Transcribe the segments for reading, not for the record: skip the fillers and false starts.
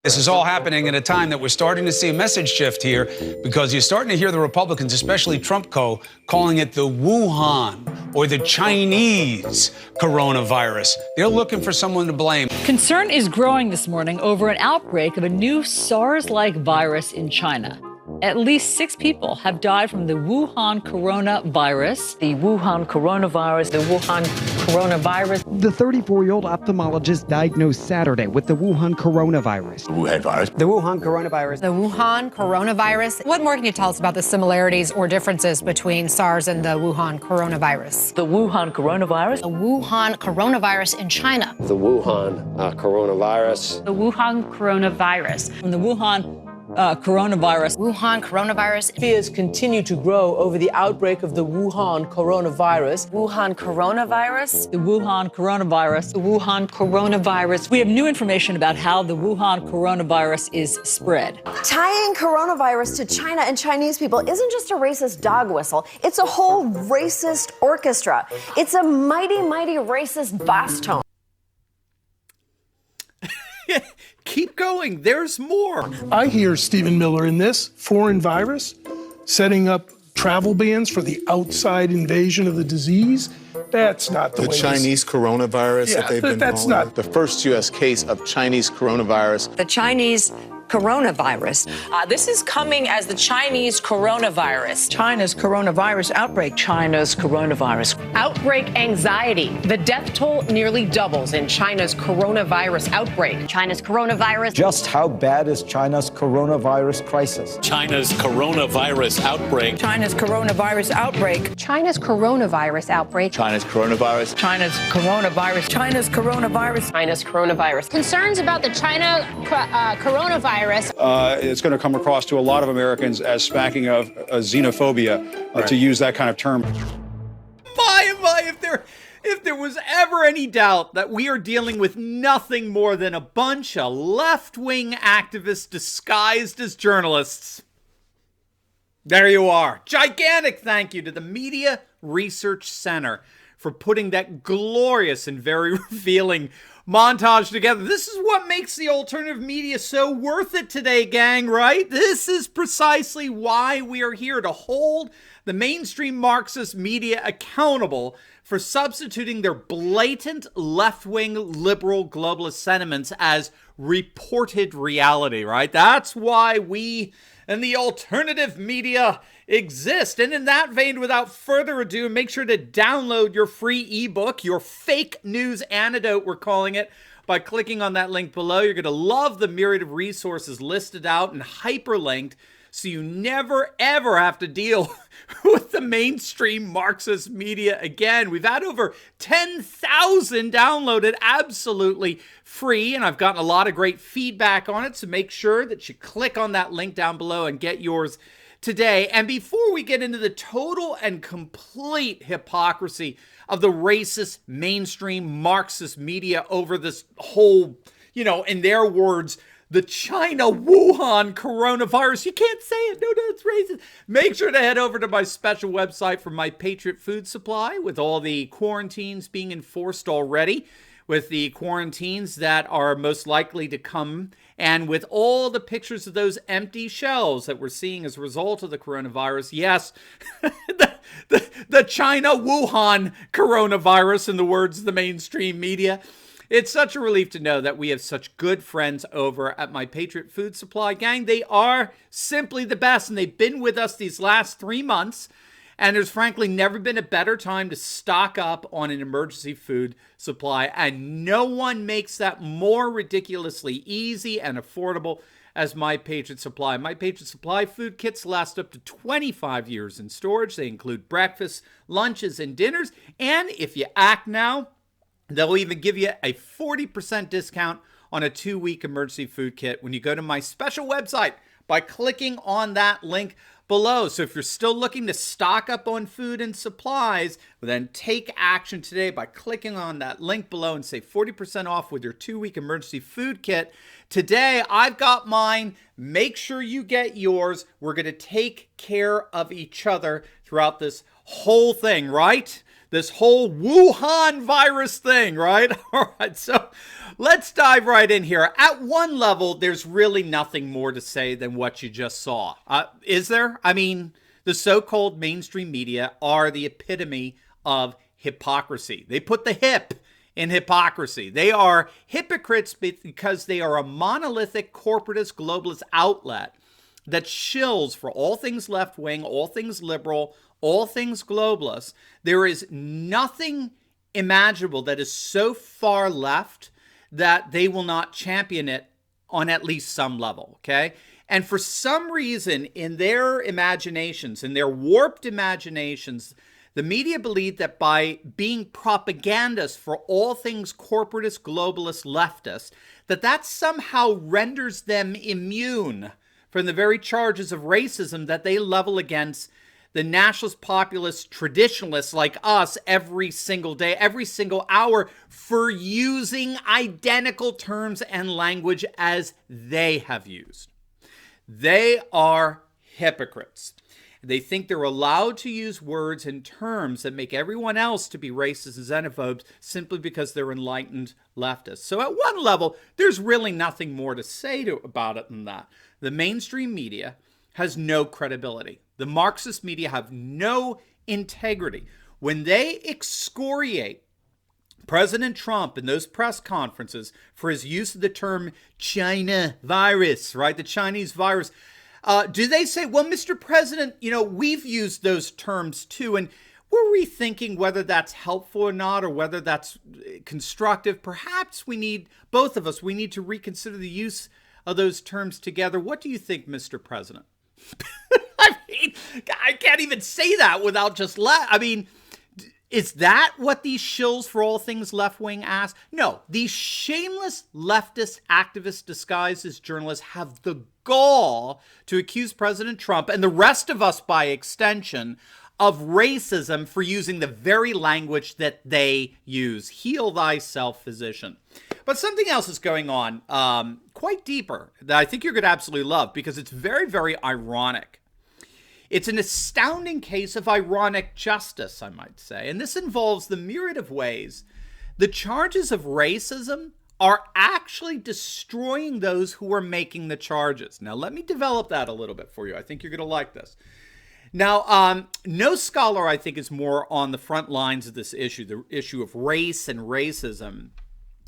This is all happening at a time that we're starting to see a message shift here, because you're starting to hear the Republicans, especially Trump calling it the Wuhan or the Chinese coronavirus. They're looking for someone to blame. Concern is growing this morning over an outbreak of a new SARS-like virus in China. At least 6 people have died from the Wuhan coronavirus. The Wuhan coronavirus. The Wuhan coronavirus. The 34-year-old ophthalmologist diagnosed Saturday with the Wuhan coronavirus. The Wuhan virus. The Wuhan coronavirus. The Wuhan coronavirus. What more can you tell us about the similarities or differences between SARS and the Wuhan coronavirus? The Wuhan coronavirus. The Wuhan coronavirus in China. The Wuhan coronavirus. The Wuhan coronavirus. From the Wuhan coronavirus. Wuhan coronavirus. Fears continue to grow over the outbreak of the Wuhan coronavirus. Wuhan coronavirus. The Wuhan coronavirus. The Wuhan coronavirus. We have new information about how the Wuhan coronavirus is spread. Tying coronavirus to China and Chinese people isn't just a racist dog whistle. It's a whole racist orchestra. It's a mighty, mighty racist bass tone. Keep going. There's more. I hear Stephen Miller in this foreign virus, setting up travel bans for the outside invasion of the disease. That's not the way. The Chinese coronavirus that they've been that's calling not the first U.S. case of Chinese coronavirus. The Chinese coronavirus. This is coming as the Chinese coronavirus. China's coronavirus outbreak. China's coronavirus. Outbreak anxiety. The death toll nearly doubles in China's coronavirus outbreak. China's coronavirus. Just how bad is China's coronavirus crisis? China's coronavirus outbreak. China's coronavirus outbreak. China's coronavirus outbreak. China's coronavirus. China's coronavirus. China's coronavirus. China's coronavirus. Concerns about the China coronavirus. It's going to come across to a lot of Americans as smacking of xenophobia, to use that kind of term. If there was ever any doubt that we are dealing with nothing more than a bunch of left-wing activists disguised as journalists, there you are. Gigantic thank you to the Media Research Center for putting that glorious and very revealing montage together. This is what makes the alternative media so worth it today, gang, right? This is precisely why we are here, to hold the mainstream Marxist media accountable for substituting their blatant left-wing liberal globalist sentiments as reported reality, right? That's why we and the alternative media exist. And in that vein, without further ado, make sure to download your free ebook, your fake news antidote, we're calling it, by clicking on that link below. You're going to love the myriad of resources listed out and hyperlinked, so you never, ever have to deal with the mainstream Marxist media again. We've had over 10,000 downloaded absolutely free, and I've gotten a lot of great feedback on it, so make sure that you click on that link down below and get yours today. And before we get into the total and complete hypocrisy of the racist mainstream Marxist media over this whole, in their words, the China Wuhan coronavirus. You can't say it. No, it's racist. Make sure to head over to my special website for My Patriot Food Supply, with all the quarantines being enforced already, with the quarantines that are most likely to come, and with all the pictures of those empty shelves that we're seeing as a result of the coronavirus. Yes, the China Wuhan coronavirus, in the words of the mainstream media. It's such a relief to know that we have such good friends over at My Patriot Food Supply. Gang, they are simply the best, and they've been with us these last 3 months. And there's frankly never been a better time to stock up on an emergency food supply. And no one makes that more ridiculously easy and affordable as My Patriot Supply. My Patriot Supply food kits last up to 25 years in storage. They include breakfast, lunches, and dinners. And if you act now, they'll even give you a 40% discount on a 2-week emergency food kit when you go to my special website by clicking on that link below. So if you're still looking to stock up on food and supplies, then take action today by clicking on that link below and save 40% off with your 2-week emergency food kit. Today, I've got mine. Make sure you get yours. We're going to take care of each other throughout this whole thing, right? this whole Wuhan virus thing, right? All right, so let's dive right in here. At one level, there's really nothing more to say than what you just saw. Is there? I mean, the so-called mainstream media are the epitome of hypocrisy. They put the hip in hypocrisy. They are hypocrites because they are a monolithic corporatist globalist outlet that shills for all things left-wing, all things liberal, all things globalist. There is nothing imaginable that is so far left that they will not champion it on at least some level, okay? And for some reason, in their imaginations, in their warped imaginations, the media believe that by being propagandists for all things corporatist, globalist, leftist, that somehow renders them immune from the very charges of racism that they level against the nationalist, populist, traditionalists like us every single day, every single hour, for using identical terms and language as they have used. They are hypocrites. They think they're allowed to use words and terms that make everyone else to be racist and xenophobes simply because they're enlightened leftists. So at one level, there's really nothing more to say about it than that. The mainstream media has no credibility. The Marxist media have no integrity. When they excoriate President Trump in those press conferences for his use of the term China virus, right? The Chinese virus. Do they say, well, Mr. President, we've used those terms too, and we're rethinking whether that's helpful or not, or whether that's constructive. Perhaps both of us, we need to reconsider the use of those terms together. What do you think, Mr. President? I mean, I can't even say that without just is that what these shills for all things left-wing ask? No, these shameless leftist activists disguised as journalists have the gall to accuse President Trump and the rest of us by extension of racism for using the very language that they use. Heal thyself, physician. But something else is going on quite deeper that I think you're going to absolutely love because it's very, very ironic. It's an astounding case of ironic justice, I might say. And this involves the myriad of ways the charges of racism are actually destroying those who are making the charges. Now, let me develop that a little bit for you. I think you're going to like this. Now, no scholar, I think, is more on the front lines of this issue, the issue of race and racism,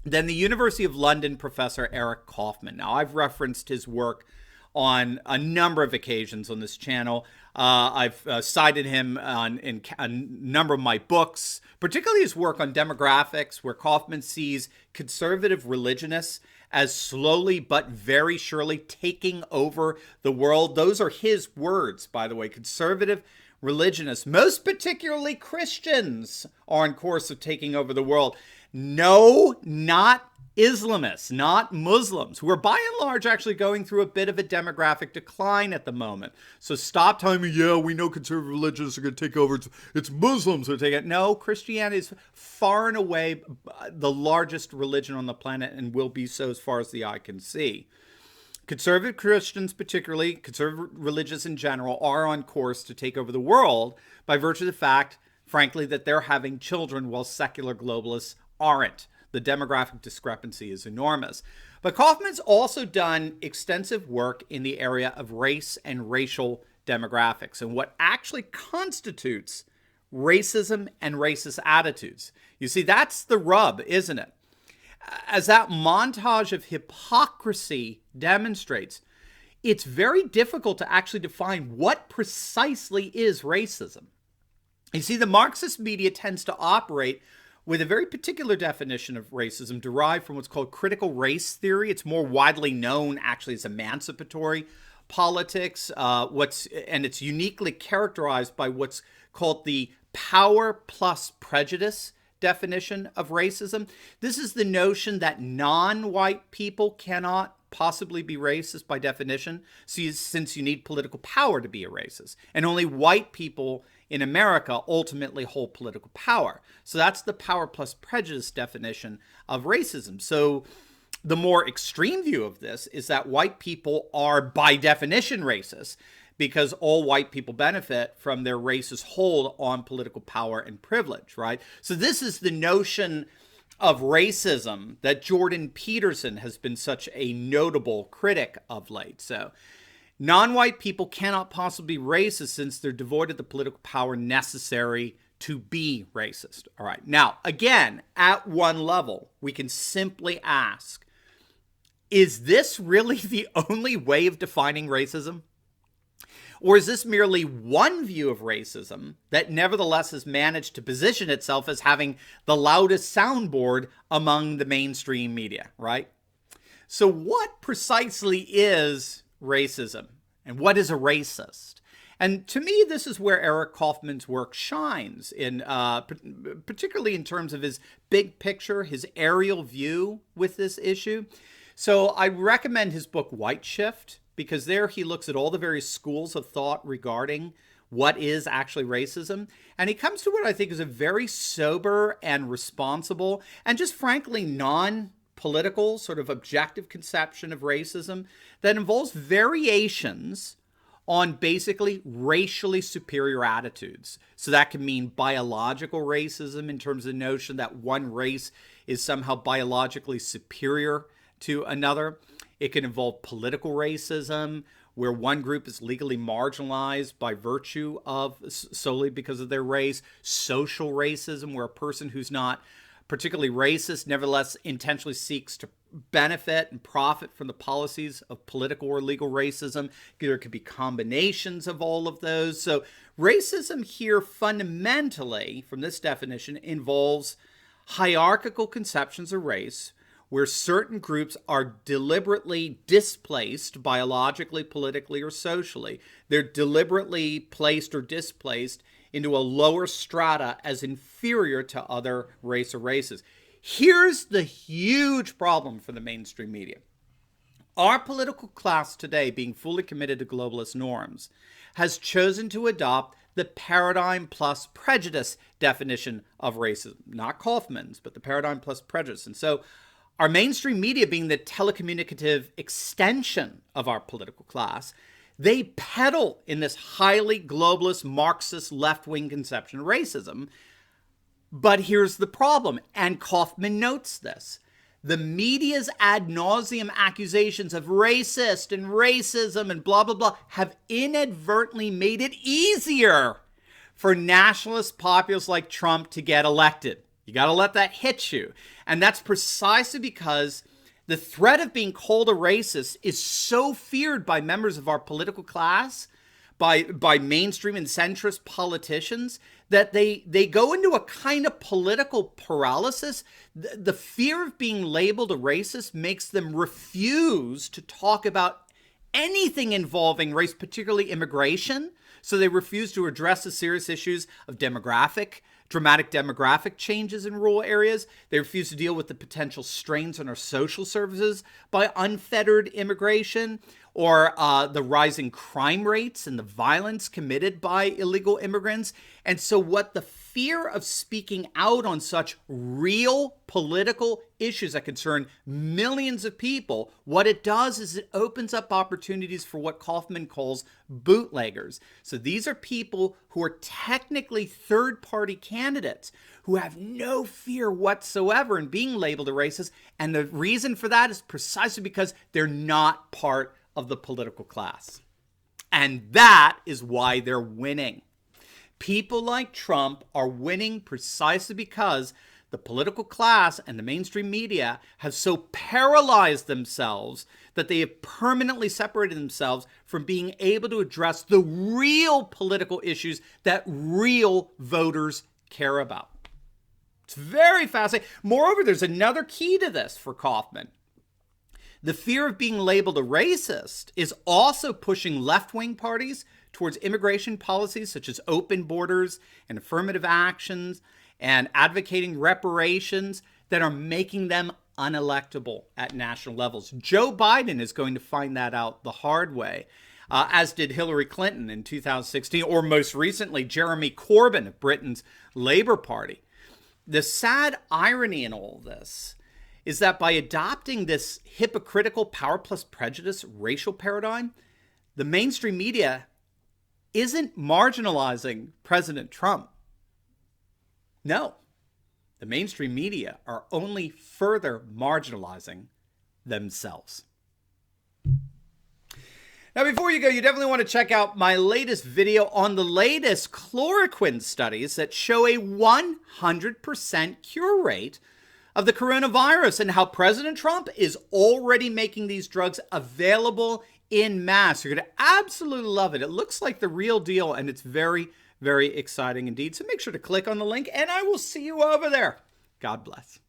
than the University of London professor Eric Kaufmann. Now, I've referenced his work on a number of occasions on this channel. I've cited him in a number of my books, particularly his work on demographics, where Kaufmann sees conservative religionists as slowly but very surely taking over the world. Those are his words, by the way. Conservative religionists, most particularly Christians, are on course of taking over the world. No, not Islamists, not Muslims, who are by and large actually going through a bit of a demographic decline at the moment. So stop telling me, yeah, we know conservative religions are going to take over. It's Muslims who are taking it. No, Christianity is far and away the largest religion on the planet and will be so as far as the eye can see. Conservative Christians, particularly conservative religious in general, are on course to take over the world by virtue of the fact, frankly, that they're having children while secular globalists aren't. The demographic discrepancy is enormous. But Kaufmann's also done extensive work in the area of race and racial demographics and what actually constitutes racism and racist attitudes. You see, that's the rub, isn't it? As that montage of hypocrisy demonstrates, it's very difficult to actually define what precisely is racism. You see, the Marxist media tends to operate with a very particular definition of racism derived from what's called critical race theory. It's more widely known actually as emancipatory politics, and it's uniquely characterized by what's called the power plus prejudice definition of racism. This is the notion that non-white people cannot possibly be racist by definition, since you need political power to be a racist, and only white people in America ultimately hold political power. So that's the power plus prejudice definition of racism. So the more extreme view of this is that white people are by definition racist because all white people benefit from their racist hold on political power and privilege, right? So this is the notion of racism that Jordan Peterson has been such a notable critic of late. So non-white people cannot possibly be racist since they're devoid of the political power necessary to be racist. All right. Now, again, at one level, we can simply ask, is this really the only way of defining racism? Or is this merely one view of racism that nevertheless has managed to position itself as having the loudest soundboard among the mainstream media, right? So what precisely is racism? And what is a racist? And to me, this is where Eric Kaufman's work shines, particularly in terms of his big picture, his aerial view with this issue. So I recommend his book, White Shift, because there he looks at all the various schools of thought regarding what is actually racism. And he comes to what I think is a very sober and responsible and just frankly non-political sort of objective conception of racism that involves variations on basically racially superior attitudes. So that can mean biological racism in terms of the notion that one race is somehow biologically superior to another. It can involve political racism, where one group is legally marginalized by virtue of solely because of their race. Social racism, where a person who's not particularly racist nevertheless intentionally seeks to benefit and profit from the policies of political or legal racism. There could be combinations of all of those. So racism here fundamentally, from this definition, involves hierarchical conceptions of race, where certain groups are deliberately displaced biologically, politically, or socially. They're deliberately placed or displaced into a lower strata as inferior to other race or races. Here's the huge problem for the mainstream media. Our political class today, being fully committed to globalist norms, has chosen to adopt the paradigm plus prejudice definition of racism. Not Kaufman's, but the paradigm plus prejudice. And so our mainstream media, being the telecommunicative extension of our political class, they peddle in this highly globalist, Marxist, left-wing conception of racism. But here's the problem, and Kaufman notes this. The media's ad nauseum accusations of racist and racism and blah, blah, blah have inadvertently made it easier for nationalist populists like Trump to get elected. You got to let that hit you. And that's precisely because the threat of being called a racist is so feared by members of our political class, by mainstream and centrist politicians, that they go into a kind of political paralysis. The fear of being labeled a racist makes them refuse to talk about anything involving race, particularly immigration. So they refuse to address the serious issues of dramatic demographic changes in rural areas. They refuse to deal with the potential strains on our social services by unfettered immigration, or the rising crime rates and the violence committed by illegal immigrants. And so what the fear of speaking out on such real political issues that concern millions of people, what it does is it opens up opportunities for what Kaufman calls bootleggers. So these are people who are technically third-party candidates who have no fear whatsoever in being labeled a racist. And the reason for that is precisely because they're not part of the political class. And that is why they're winning. People like Trump are winning precisely because the political class and the mainstream media have so paralyzed themselves that they have permanently separated themselves from being able to address the real political issues that real voters care about. It's very fascinating. Moreover, there's another key to this for Kaufman. The fear of being labeled a racist is also pushing left-wing parties towards immigration policies such as open borders and affirmative actions and advocating reparations that are making them unelectable at national levels. Joe Biden is going to find that out the hard way, as did Hillary Clinton in 2016, or most recently, Jeremy Corbyn of Britain's Labour Party. The sad irony in all this is that by adopting this hypocritical power plus prejudice racial paradigm, the mainstream media isn't marginalizing President Trump. No, the mainstream media are only further marginalizing themselves. Now, before you go, you definitely want to check out my latest video on the latest chloroquine studies that show a 100% cure rate of the coronavirus and how President Trump is already making these drugs available in mass. You're going to absolutely love it. It looks like the real deal, and it's very, very exciting indeed. So make sure to click on the link, and I will see you over there. God bless.